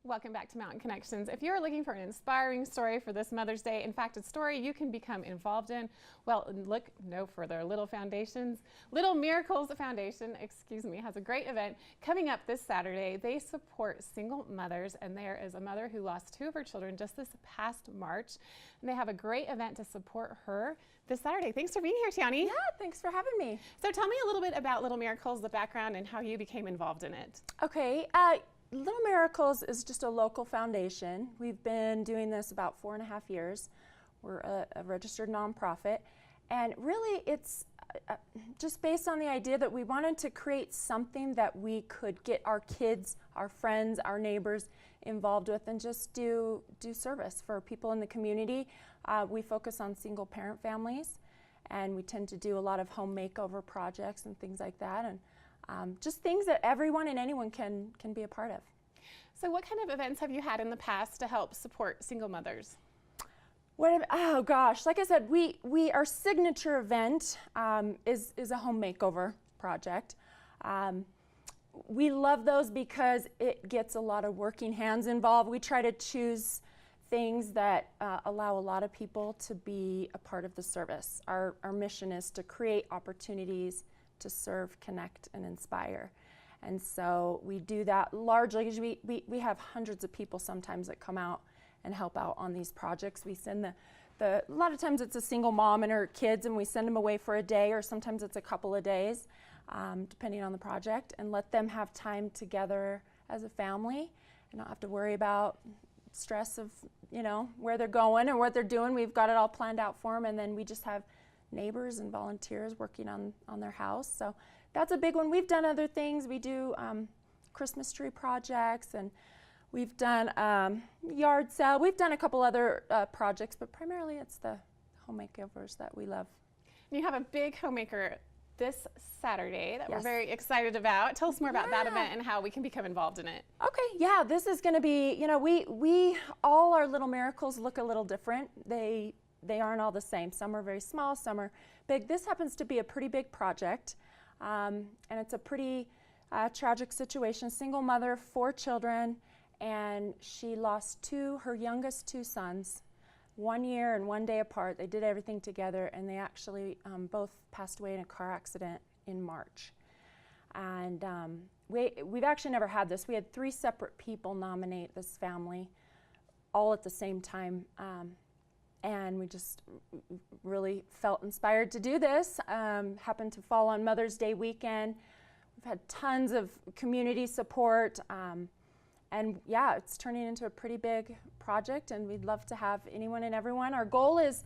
Welcome back to Mountain Connections. If you're looking for an inspiring story for this Mother's Day, in fact, a story you can become involved in, well, look no further. Little Miracles Foundation, has a great event coming up this Saturday. They support single mothers, and there is a mother who lost 2 of her children just this past March, and they have a great event to support her this Saturday. Thanks for being here, Tiani. Yeah, thanks for having me. So tell me a little bit about Little Miracles, the background, and how you became involved in it. Okay. Little Miracles is just a local foundation. We've been doing this about 4.5 years. We're a registered nonprofit, and really it's just based on the idea that we wanted to create something that we could get our kids, our friends, our neighbors involved with, and just do service for people in the community. We focus on single parent families, and we tend to do a lot of home makeover projects and things like that, and just things that everyone and anyone can be a part of. So what kind of events have you had in the past to help support single mothers? Oh gosh, like I said, our signature event is a home makeover project. We love those because it gets a lot of working hands involved. We try to choose things that allow a lot of people to be a part of the service. Our mission is to create opportunities to serve, connect, and inspire. And so we do that largely because we have hundreds of people sometimes that come out and help out on these projects. We send a lot of times it's a single mom and her kids, and we send them away for a day, or sometimes it's a couple of days, depending on the project, and let them have time together as a family and not have to worry about stress of, where they're going or what they're doing. We've got it all planned out for them, and then we just have neighbors and volunteers working on their house. So that's a big one. We've done other things. We do Christmas tree projects, and we've done yard sale. We've done a couple other projects, but primarily it's the home makeovers that we love. You have a big homemaker this Saturday that Yes. we're very excited about. Tell us more about that event and how we can become involved in it. Okay, yeah, this is going to be, we all our Little Miracles look a little different. They aren't all the same. Some are very small, some are big. This happens to be a pretty big project, and it's a pretty tragic situation. Single mother, 4 children, and she lost her youngest 2 sons, 1 year and 1 day apart. They did everything together, and they actually both passed away in a car accident in March. And we've actually never had this. We had 3 separate people nominate this family all at the same time. And we just really felt inspired to do this. Happened to fall on Mother's Day weekend. We've had tons of community support. And yeah, it's turning into a pretty big project, and we'd love to have anyone and everyone. Our goal is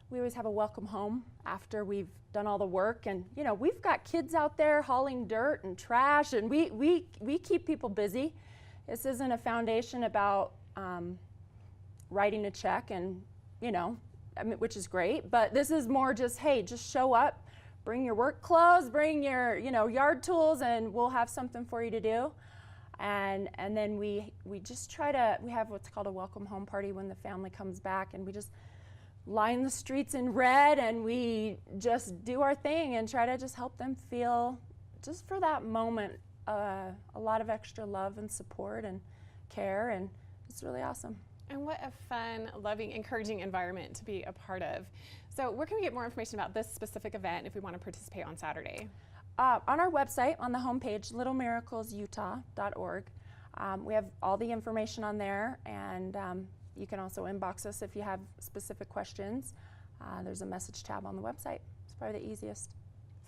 we always have a welcome home after we've done all the work. And we've got kids out there hauling dirt and trash, and we keep people busy. This isn't a foundation about writing a check and which is great, but this is more just, hey, just show up, bring your work clothes, bring your, yard tools, and we'll have something for you to do. And then we just we have what's called a welcome home party when the family comes back, and we just line the streets in red, and we just do our thing and try to just help them feel, just for that moment, a lot of extra love and support and care, and it's really awesome. And what a fun, loving, encouraging environment to be a part of. So where can we get more information about this specific event if we want to participate on Saturday? On our website, on the homepage, littlemiraclesutah.org. We have all the information on there, and you can also inbox us if you have specific questions. There's a message tab on the website. It's probably the easiest.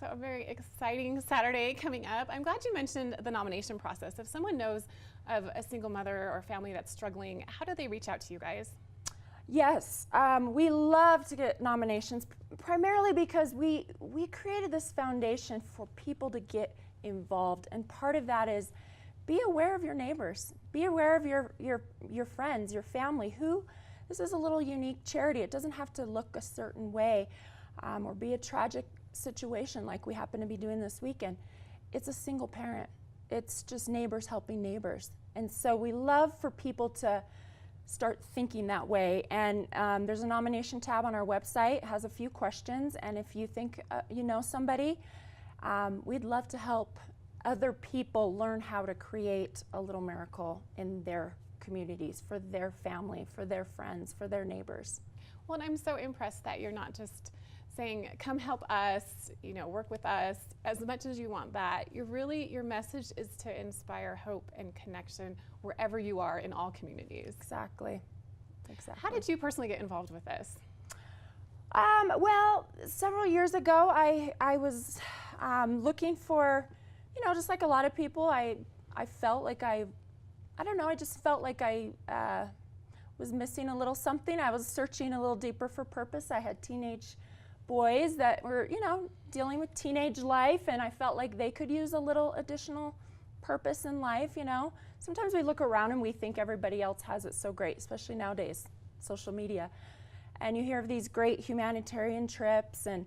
So a very exciting Saturday coming up. I'm glad you mentioned the nomination process. If someone knows of a single mother or family that's struggling, how do they reach out to you guys? Yes, we love to get nominations, primarily because we created this foundation for people to get involved, and part of that is be aware of your neighbors, be aware of your friends, your family. This is a little unique charity. It doesn't have to look a certain way or be a tragic situation like we happen to be doing this weekend. It's a single parent. It's just neighbors helping neighbors, and so we love for people to start thinking that way. And there's a nomination tab on our website. It has a few questions, and if you think you know somebody, we'd love to help other people learn how to create a little miracle in their communities, for their family, for their friends, for their neighbors. Well, and I'm so impressed that you're not just saying, come help us, work with us, as much as you want that. Your message is to inspire hope and connection wherever you are in all communities. Exactly. How did you personally get involved with this? Well, several years ago, I was looking for, just like a lot of people, I felt like I just felt like I was missing a little something. I was searching a little deeper for purpose. I had teenage boys that were, dealing with teenage life, and I felt like they could use a little additional purpose in life, Sometimes we look around and we think everybody else has it so great, especially nowadays, social media. And you hear of these great humanitarian trips, and,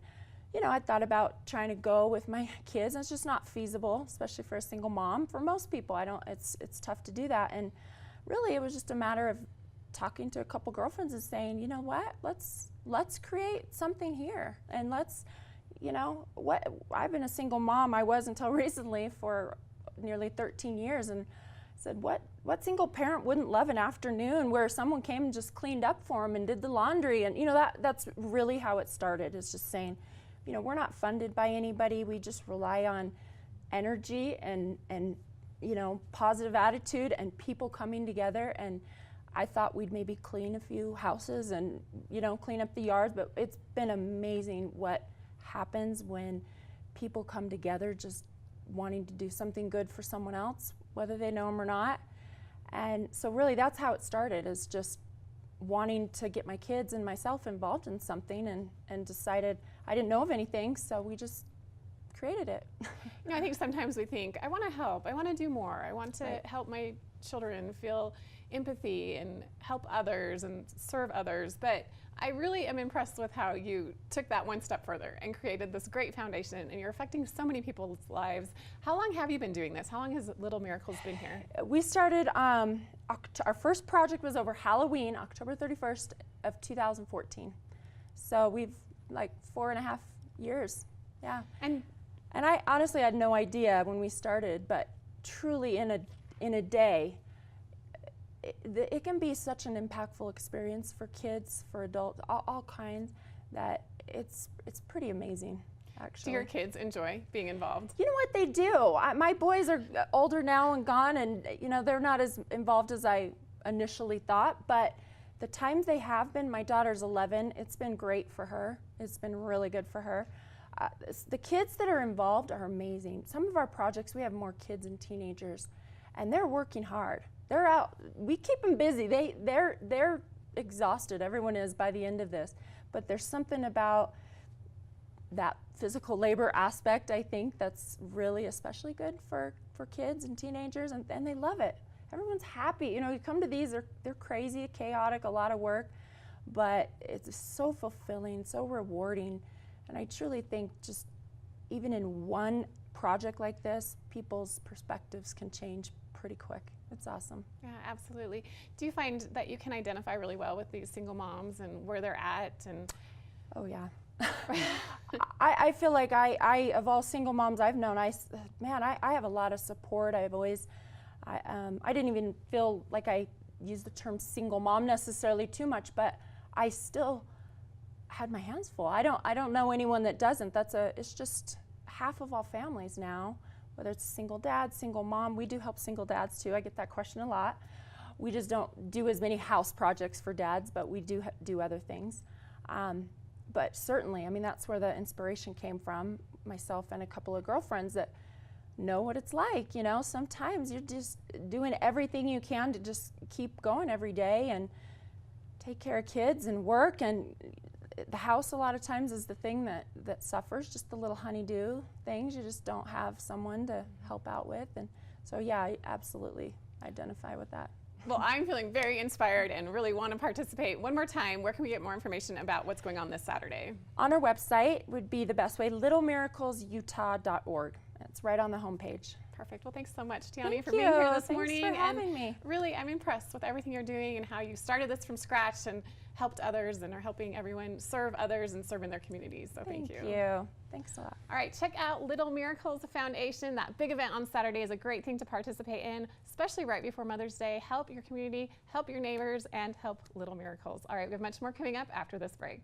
I thought about trying to go with my kids, and it's just not feasible, especially for a single mom. For most people, it's tough to do that. And really, it was just a matter of talking to a couple girlfriends and saying, you know what, let's create something here, and let's, I've been a single mom. I was until recently for nearly 13 years, and said, what single parent wouldn't love an afternoon where someone came and just cleaned up for them and did the laundry? And that's really how it started. It's just saying, we're not funded by anybody. We just rely on energy and positive attitude and people coming together. And I thought we'd maybe clean a few houses and clean up the yards, but it's been amazing what happens when people come together just wanting to do something good for someone else, whether they know them or not. And so really that's how it started, is just wanting to get my kids and myself involved in something, and decided I didn't know of anything, so we just created it. I think sometimes we think, I want to help, I want to do more, I want to help my children feel empathy and help others and serve others, but I really am impressed with how you took that one step further and created this great foundation, and you're affecting so many people's lives. How long have you been doing this? How long has Little Miracles been here? We started, our first project was over Halloween, October 31st of 2014. So we've 4.5 years, yeah. And I honestly had no idea when we started, but truly in a day, it can be such an impactful experience for kids, for adults, all kinds, that it's pretty amazing, actually. Do your kids enjoy being involved? You know what, they do. My boys are older now and gone, and they're not as involved as I initially thought, but the times they have been, my daughter's 11, it's been great for her. It's been really good for her. The kids that are involved are amazing. Some of our projects, we have more kids and teenagers, and they're working hard. They're out. We keep them busy. They're exhausted. Everyone is by the end of this. But there's something about that physical labor aspect, I think, that's really especially good for kids and teenagers, and they love it. Everyone's happy. You come to these, they're crazy, chaotic, a lot of work, but it's so fulfilling, so rewarding. And I truly think just even in one project like this, people's perspectives can change pretty quick. It's awesome. Yeah, absolutely. Do you find that you can identify really well with these single moms and where they're at? And oh yeah. I feel like I of all single moms I've known, I have a lot of support. I didn't even feel like I used the term single mom necessarily too much, but I still had my hands full. I don't know anyone that doesn't. It's just half of all families now. Whether it's single dad, single mom, we do help single dads too. I get that question a lot. We just don't do as many house projects for dads, but we do other things. But certainly, that's where the inspiration came from, myself and a couple of girlfriends that know what it's like. Sometimes you're just doing everything you can to just keep going every day and take care of kids and work, and the house a lot of times is the thing that suffers, just the little honeydew things. You just don't have someone to help out with. And so yeah, I absolutely identify with that. Well, I'm feeling very inspired and really want to participate. One more time, where can we get more information about what's going on this Saturday? On our website would be the best way, littlemiraclesutah.org. It's right on the homepage. Perfect. Well, thanks so much, Tiani, Thank for being here you. this Thanks morning. for having me. Really, I'm impressed with everything you're doing and how you started this from scratch and helped others and are helping everyone serve others and serve in their communities. So thank you. Thank you. Thanks a lot. All right, check out Little Miracles Foundation. That big event on Saturday is a great thing to participate in, especially right before Mother's Day. Help your community, help your neighbors, and help Little Miracles. All right, we have much more coming up after this break.